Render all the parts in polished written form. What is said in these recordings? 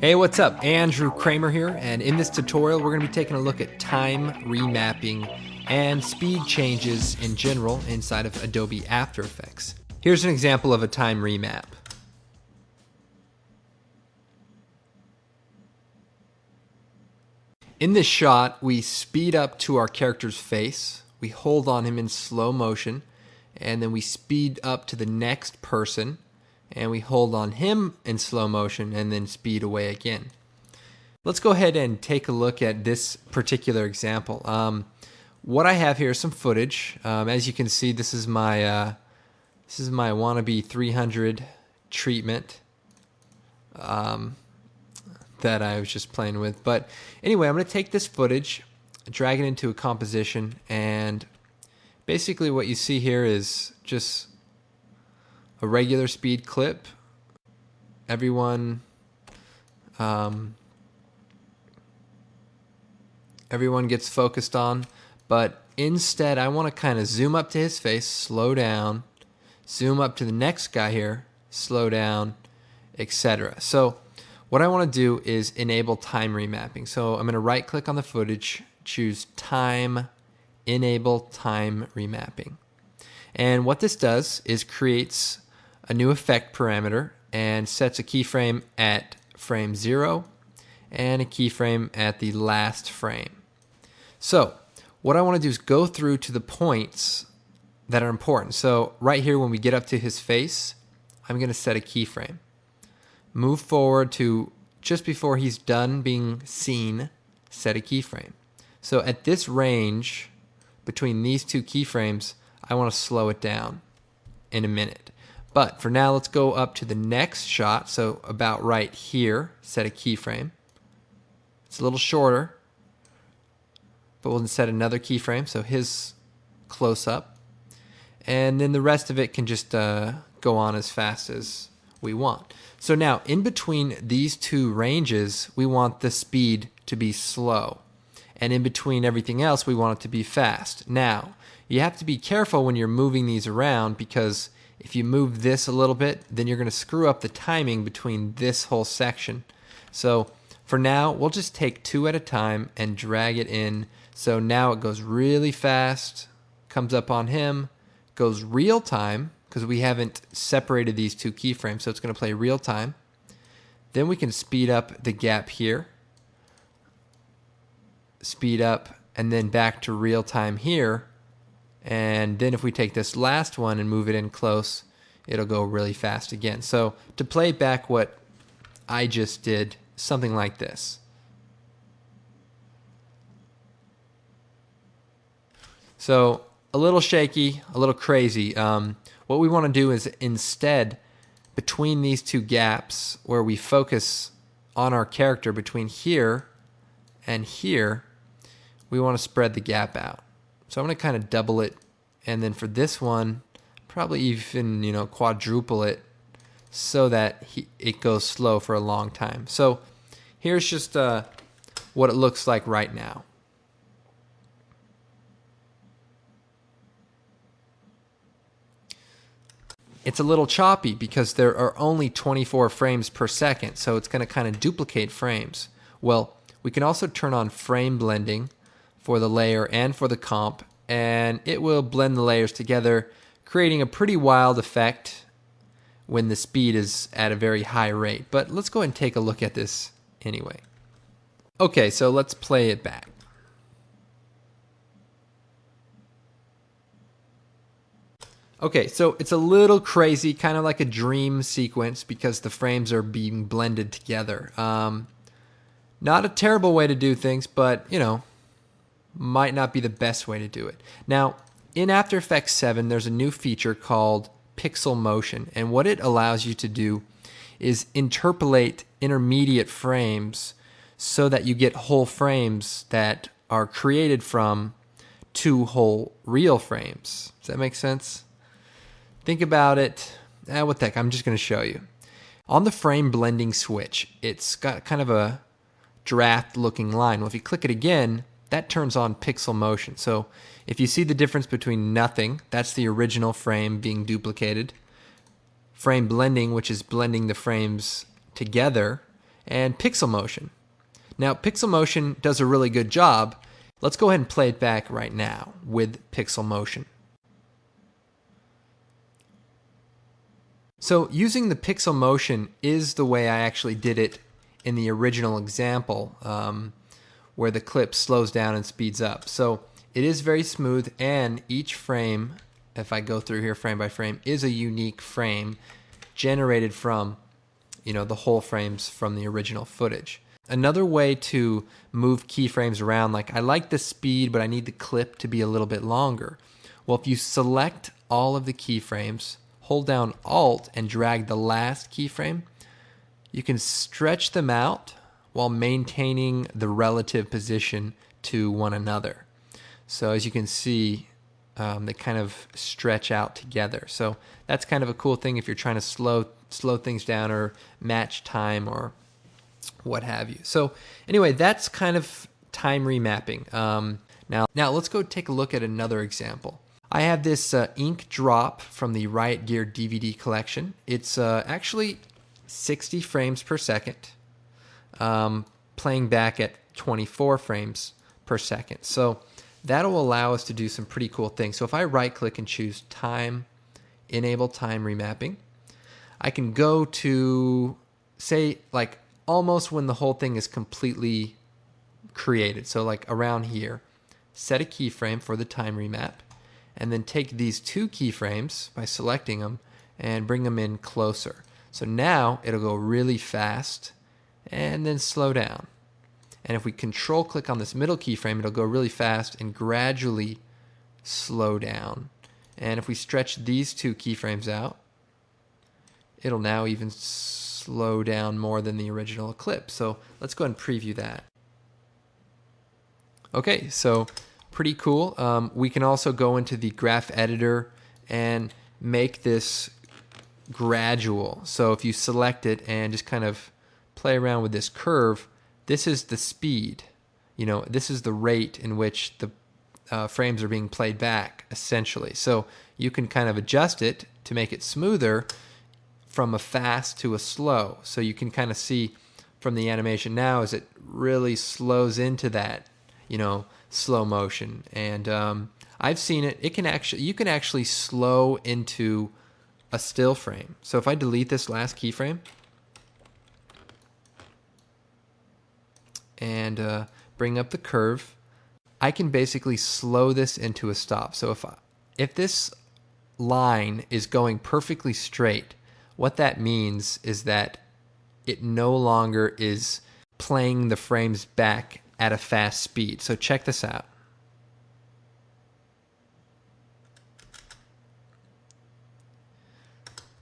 Hey, what's up? Andrew Kramer here, and in this tutorial we're going to be taking a look at time remapping and speed changes in general inside of Adobe After Effects. Here's an example of a time remap. In this shot, we speed up to our character's face, we hold on him in slow motion, and then we speed up to the next person, and we hold on him in slow motion and then speed away again. Let's go ahead and take a look at this particular example. What I have here is some footage. As you can see, this is my wannabe 300 treatment that I was just playing with. But anyway, I'm going to take this footage, drag it into a composition, and basically what you see here is just a regular speed clip. Everyone gets focused on, but instead I want to kind of zoom up to his face, slow down, zoom up to the next guy here, slow down, etc. So what I want to do is enable time remapping. So I'm going to right click on the footage, choose time, enable time remapping. And what this does is creates a new effect parameter and sets a keyframe at frame 0 and a keyframe at the last frame. So what I want to do is go through to the points that are important. So right here when we get up to his face, I'm going to set a keyframe. Move forward to just before he's done being seen, set a keyframe. So at this range between these two keyframes, I want to slow it down in a minute. But for now, let's go up to the next shot. So about right here, set a keyframe. It's a little shorter, but we'll set another keyframe, so his close-up. And then the rest of it can just go on as fast as we want. So now, in between these two ranges, we want the speed to be slow. And in between everything else, we want it to be fast. Now, you have to be careful when you're moving these around, because if you move this a little bit, then you're going to screw up the timing between this whole section. So for now, we'll just take two at a time and drag it in. So now it goes really fast, comes up on him, goes real time, because we haven't separated these two keyframes, so it's going to play real time. Then we can speed up the gap here, speed up, and then back to real time here. And then if we take this last one and move it in close, it'll go really fast again. So to play back what I just did, something like this. So a little shaky, a little crazy. What we want to do is instead, between these two gaps where we focus on our character between here and here, we want to spread the gap out. So I'm going to kind of double it, and then for this one, probably even quadruple it so that it goes slow for a long time. So here's just what it looks like right now. It's a little choppy because there are only 24 frames per second, so it's going to kind of duplicate frames. Well, we can also turn on frame blending for the layer and for the comp, and it will blend the layers together, creating a pretty wild effect when the speed is at a very high rate. But let's go ahead and take a look at this anyway. Okay, so let's play it back. Okay, so it's a little crazy, kind of like a dream sequence because the frames are being blended together. Not a terrible way to do things, but might not be the best way to do it. Now, in After Effects 7, there's a new feature called Pixel Motion, and what it allows you to do is interpolate intermediate frames so that you get whole frames that are created from two whole real frames. Does that make sense? Think about it. What the heck, I'm just going to show you. On the frame blending switch, it's got kind of a draft looking line. Well, if you click it again, that turns on pixel motion. So if you see the difference between nothing, that's the original frame being duplicated, frame blending, which is blending the frames together, and pixel motion. Now, pixel motion does a really good job. Let's go ahead and play it back right now with pixel motion. So using the pixel motion is the way I actually did it in the original example, where the clip slows down and speeds up. So it is very smooth, and each frame, if I go through here frame by frame, is a unique frame generated from, the whole frames from the original footage. Another way to move keyframes around, like I like the speed, but I need the clip to be a little bit longer. Well, if you select all of the keyframes, hold down Alt and drag the last keyframe, you can stretch them out while maintaining the relative position to one another. So as you can see, they kind of stretch out together. So that's kind of a cool thing if you're trying to slow things down or match time or what have you. So anyway, that's kind of time remapping. Now let's go take a look at another example. I have this ink drop from the Riot Gear DVD collection. It's actually 60 frames per second, playing back at 24 frames per second. So that'll allow us to do some pretty cool things. So if I right click and choose time, enable time remapping, I can go to, say, like almost when the whole thing is completely created. So like around here, set a keyframe for the time remap, and then take these two keyframes by selecting them and bring them in closer. So now it'll go really fast and then slow down. And if we control click on this middle keyframe, it'll go really fast and gradually slow down. And if we stretch these two keyframes out, it'll now even slow down more than the original clip. So let's go ahead and preview that. Okay, so pretty cool. We can also go into the graph editor and make this gradual. So if you select it and just kind of play around with this curve, this is the speed. This is the rate in which the frames are being played back, essentially. So you can kind of adjust it to make it smoother from a fast to a slow. So you can kind of see from the animation now as it really slows into that, slow motion. And I've seen it. You can actually slow into a still frame. So if I delete this last keyframe and bring up the curve, I can basically slow this into a stop. So if this line is going perfectly straight, what that means is that it no longer is playing the frames back at a fast speed. So check this out.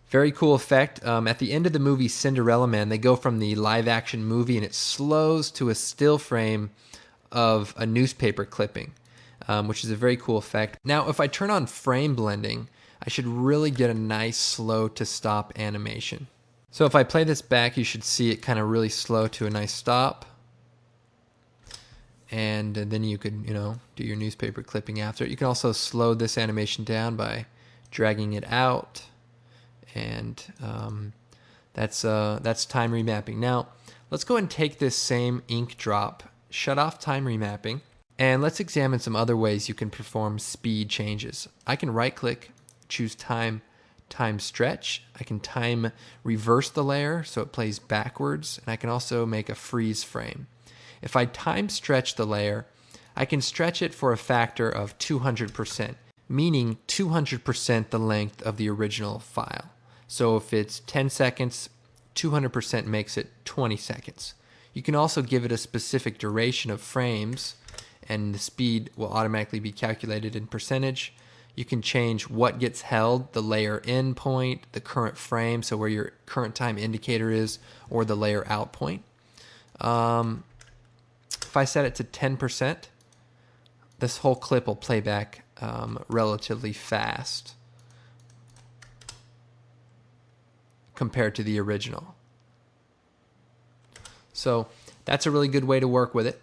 Very cool effect. At the end of the movie Cinderella Man, they go from the live action movie and it slows to a still frame of a newspaper clipping, which is a very cool effect. Now, if I turn on frame blending, I should really get a nice slow to stop animation. So if I play this back, you should see it kind of really slow to a nice stop. And then you could, do your newspaper clipping after it. You can also slow this animation down by dragging it out. And that's time remapping. Now, let's go and take this same ink drop, shut off time remapping, and let's examine some other ways you can perform speed changes. I can right-click, choose time stretch. I can time reverse the layer so it plays backwards, and I can also make a freeze frame. If I time stretch the layer, I can stretch it for a factor of 200%, meaning 200% the length of the original file. So if it's 10 seconds, 200% makes it 20 seconds. You can also give it a specific duration of frames, and the speed will automatically be calculated in percentage. You can change what gets held, the layer in point, the current frame, so where your current time indicator is, or the layer out point. If I set it to 10%, this whole clip will play back relatively fast compared to the original. So that's a really good way to work with it.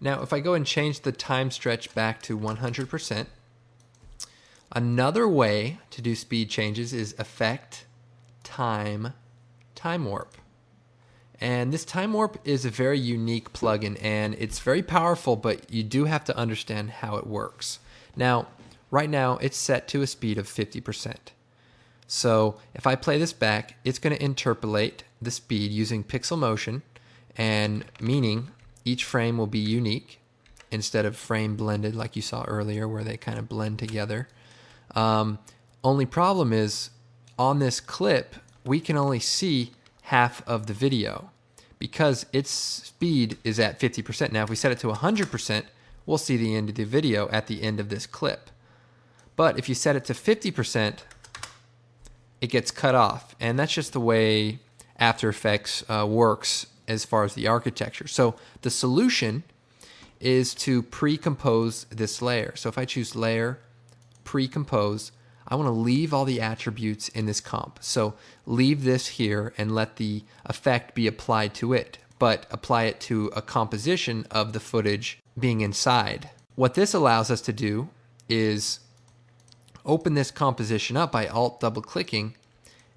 Now, if I go and change the time stretch back to 100%, another way to do speed changes is Effect, Time Warp. And this time warp is a very unique plugin, and it's very powerful, but you do have to understand how it works. Now, right now it's set to a speed of 50%. So if I play this back, it's going to interpolate the speed using pixel motion, and meaning each frame will be unique instead of frame blended like you saw earlier where they kind of blend together. Only problem is on this clip, we can only see half of the video because its speed is at 50%. Now, if we set it to 100%, we'll see the end of the video at the end of this clip. But if you set it to 50%, it gets cut off. And that's just the way After Effects works as far as the architecture. So the solution is to pre-compose this layer. So if I choose Layer, Pre-compose, I want to leave all the attributes in this comp. So leave this here and let the effect be applied to it, but apply it to a composition of the footage being inside. What this allows us to do is open this composition up by Alt double clicking,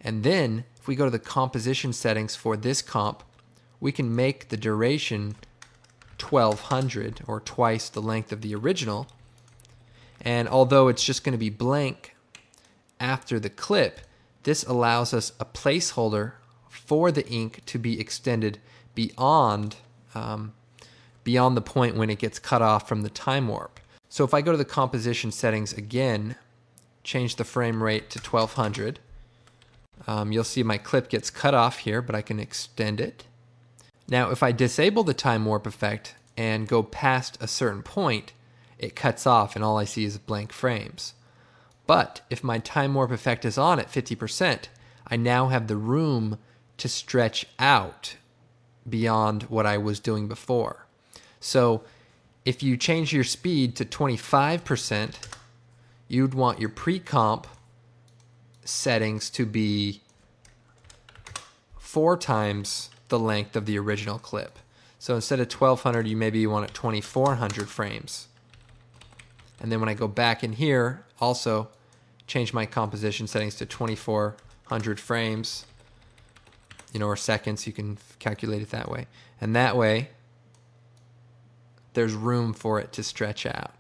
and then if we go to the composition settings for this comp, we can make the duration 1200 or twice the length of the original. And although it's just going to be blank after the clip, this allows us a placeholder for the ink to be extended beyond the point when it gets cut off from the time warp. So if I go to the composition settings again, change the frame rate to 1200, you'll see my clip gets cut off here, but I can extend it. Now if I disable the time warp effect and go past a certain point, it cuts off and all I see is blank frames. But if my time warp effect is on at 50%, I now have the room to stretch out beyond what I was doing before. So if you change your speed to 25%, you'd want your pre-comp settings to be 4 times the length of the original clip. So instead of 1200, you maybe want it 2400 frames. And then when I go back in here, also change my composition settings to 2400 frames, or seconds. You can calculate it that way. And that way, there's room for it to stretch out.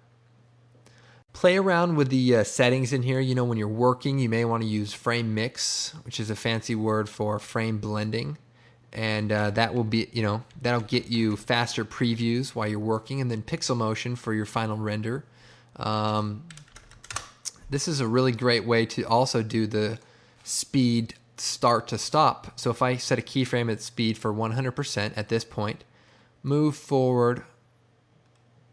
Play around with the settings in here. When you're working, you may want to use frame mix, which is a fancy word for frame blending. And that will be, that'll get you faster previews while you're working, and then pixel motion for your final render. This is a really great way to also do the speed start to stop. So if I set a keyframe at speed for 100% at this point, move forward,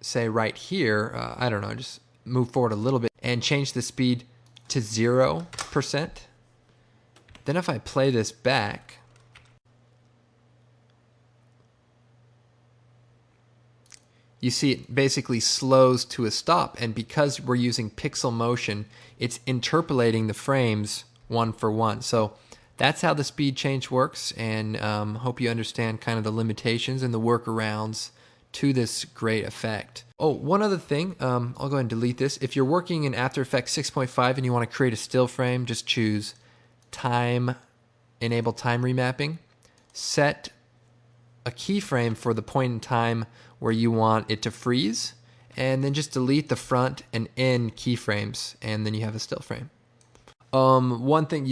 say right here, I don't know, just move forward a little bit and change the speed to 0%. Then if I play this back, you see it basically slows to a stop, and because we're using pixel motion, it's interpolating the frames one for one. So that's how the speed change works, and hope you understand kind of the limitations and the workarounds to this great effect. Oh, one other thing, I'll go ahead and delete this. If you're working in After Effects 6.5 and you want to create a still frame, just choose Enable Time Remapping. Set a keyframe for the point in time where you want it to freeze, and then just delete the front and end keyframes, and then you have a still frame. One thing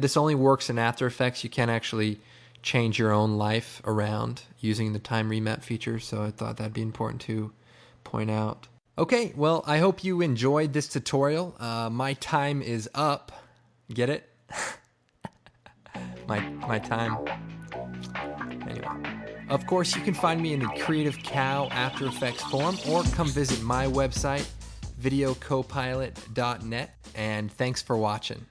this only works in After Effects. You can't actually change your own life around using the time remap feature, so I thought that'd be important to point out. Okay, well, I hope you enjoyed this tutorial. My time is up. Get it? my time. Anyway. Of course, you can find me in the Creative Cow After Effects forum, or come visit my website, videocopilot.net, and thanks for watching.